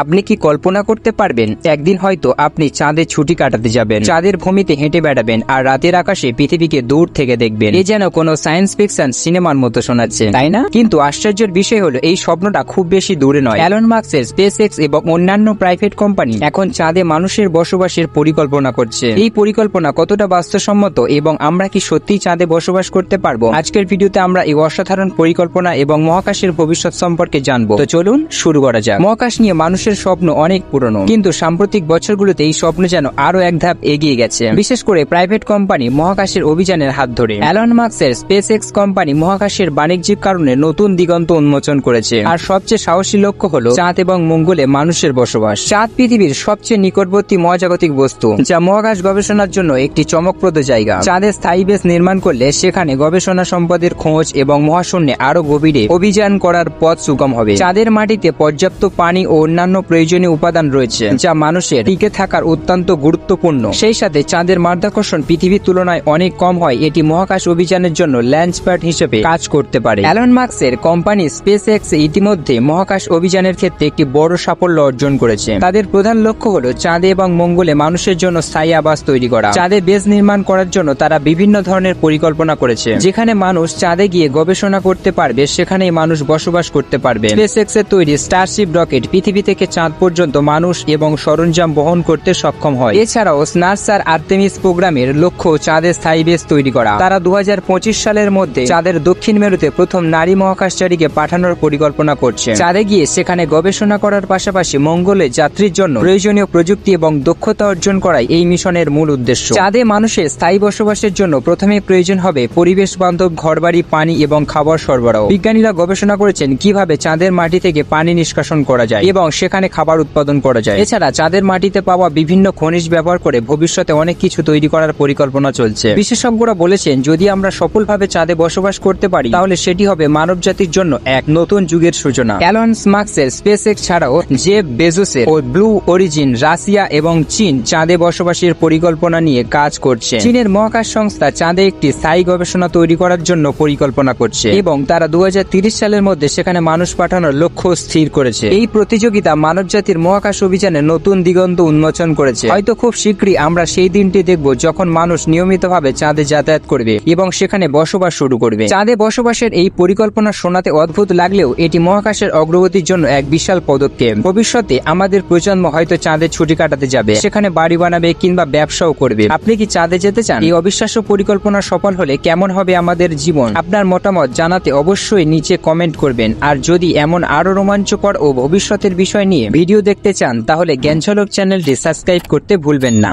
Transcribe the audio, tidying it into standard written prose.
আপনি কি কল্পনা করতে পারবেন একদিন হয়তো আপনি চাঁদে ছুটি কাটাতে যাবেন, চাঁদের ভূমিতে হেঁটে বেড়াবেন আর রাতের আকাশে পৃথিবীকে দূর থেকে দেখবেন। এ যেন কোনো সায়েন্স ফিকশন সিনেমার মতো শোনাচ্ছে, তাই না? কিন্তু আশ্চর্যের বিষয় হলো এই স্বপ্নটা খুব বেশি দূরে নয়। এলন মাস্কের স্পেসএক্স এবং অন্যান্য প্রাইভেট কোম্পানি এখন চাঁদে মানুষের বসবাসের পরিকল্পনা করছে। এই পরিকল্পনা কতটা বাস্তবসম্মত এবং আমরা কি সত্যিই চাঁদে বসবাস করতে পারবো? আজকের ভিডিওতে আমরা এই অসাধারণ পরিকল্পনা এবং মহাকাশের ভবিষ্যৎ সম্পর্কে জানবো। তো চলুন শুরু করা যাক। মহাকাশ নিয়ে মানুষের স্বপ্ন অনেক পুরনো, কিন্তু সাম্প্রতিক বছরগুলোতে এই স্বপ্ন যেন আরো এক ধাপ এগিয়ে গেছে, বিশেষ করে প্রাইভেট কোম্পানি মহাকাশের অভিযানের হাত ধরে। এলন মাস্কের স্পেসএক্স কোম্পানি মহাকাশের বাণিজ্যিক কারণে নতুন দিগন্ত উন্মোচন করেছে, আর সবচেয়ে সাহসী লক্ষ্য হলো চাঁদ এবং মঙ্গলে মানুষের বসবাস। চাঁদ পৃথিবীর সবচেয়ে নিকটবর্তী মহাজাগতিক বস্তু, যা মহাকাশ গবেষণার জন্য একটি চমকপ্রদ জায়গা। চাঁদে স্থায়ী বেস নির্মাণ করলে সেখানে গবেষণা সম্পদের খোঁজ এবং মহাশূন্যে আরো গভীরে অভিযান করার পথ সুগম হবে। চাঁদের মাটিতে পর্যাপ্ত পানি ও অন্যান্য প্রয়োজনীয় উপাদান রয়েছে, যা মানুষের টিকে থাকার অত্যন্ত গুরুত্বপূর্ণ। সেই সাথে চাঁদের মাধ্যাকর্ষণ পৃথিবীর তুলনায় অনেক কম হয়, এটি মহাকাশ অভিযানের জন্য লঞ্চ প্যাড হিসেবে কাজ করতে পারে। এলন মাস্কের কোম্পানি স্পেসএক্স ইতিমধ্যে মহাকাশ অভিযানের ক্ষেত্রে একটি বড় সাফল্য অর্জন করেছে। তাদের প্রধান লক্ষ্য হলো চাঁদে এবং মঙ্গলে মানুষের জন্য স্থায়ী আবাস তৈরি করা। চাঁদে বেস নির্মাণ করার জন্য তারা বিভিন্ন ধরনের পরিকল্পনা করেছে। যেখানে মানুষ চাঁদে গিয়ে গবেষণা করতে পারবে, সেখানেই মানুষ বসবাস করতে পারবে। স্পেসএক্স এর তৈরি স্টারশিপ রকেট পৃথিবী থেকে চাঁদ পর্যন্ত মানুষ এবং সরঞ্জাম বহন করতে সক্ষম হয়। এছাড়াও নাসার আর্তেমিস প্রোগ্রামের লক্ষ্য চাঁদে স্থায়ী বেস তৈরি করা। তারা 2025 সালের মধ্যে চাঁদের দক্ষিণ মেরুতে প্রথম নারী মহাকাশচারীকে পাঠানোর পরিকল্পনা করছে। চাঁদে গিয়ে সেখানে গবেষণা করার পাশাপাশি মঙ্গলে যাত্রীর জন্য প্রয়োজনীয় প্রযুক্তি এবং দক্ষতা অর্জন করাই এই মিশনের মূল উদ্দেশ্য। চাঁদে মানুষের স্থায়ী বসবাসের জন্য প্রথমে প্রয়োজন হবে পরিবেশ বান্ধব ঘরবাড়ি, পানি এবং খাবার সরবরাহ। বিজ্ঞানীরা গবেষণা করেছেন কিভাবে চাঁদের মাটি থেকে পানি নিষ্কাশন করা যায় এবং সেখানে খাবার উৎপাদন করা যায়। এছাড়া চাঁদের মাটিতে পাওয়া বিভিন্ন খনিজ ব্যবহার করে ভবিষ্যতে অনেক কিছু তৈরি করার পরিকল্পনা চলছে। বিশেষজ্ঞরা বলেছেন যদি আমরা সফলভাবে চাঁদে বসবাস করতে পারি, তাহলে সেটি হবে মানবজাতির জন্য এক নতুন যুগের সূচনা। এলন মাস্কের স্পেসএক্স ছাড়াও জেফ বেজোসের ও ব্লু অরিজিন, রাশিয়া এবং চীন চাঁদে বসবাসের পরিকল্পনা নিয়ে কাজ করছে। চীনের মহাকাশ সংস্থা চাঁদে একটি স্থায়ী গবেষণা তৈরি করার জন্য পরিকল্পনা করছে এবং তারা 2030 সালের মধ্যে সেখানে মানুষ পাঠানোর লক্ষ্য স্থির করেছে। এই প্রতিযোগিতা মানবজাতির মহাকাশ অভিযানে নতুন দিগন্ত উন্মোচন করেছে। হয়তো খুব শীঘ্রই আমরা সেই দিনটি দেখব যখন মানুষ নিয়মিতভাবে চাঁদে যাতায়াত করবে এবং সেখানে বসবাস শুরু করবে। চাঁদে বসবাসের এই পরিকল্পনা শোনাতে অদ্ভুত লাগলেও এটি মহাকাশের অগ্রগতির জন্য এক বিশাল পদক্ষেপ। ভবিষ্যতে আমাদের প্রজন্ম হয়তো চাঁদে ছুটি কাটাতে যাবে, সেখানে বাড়ি বানাবে কিংবা ব্যবসাও করবে। আপনি কি চাঁদে যেতে চান? এই অবিশ্বাস্য পরিকল্পনা সফল হলে কেমন হবে আমাদের জীবন? আপনার মতামত জানাতে অবশ্যই নিচে কমেন্ট করবেন। আর যদি এমন আরো রোমাঞ্চকর ও ভবিষ্যতের বিষয় নিয়ে ভিডিও দেখতে চান, তাহলে জ্ঞানঝলক চ্যানেলটি সাবস্ক্রাইব করতে ভুলবেন না।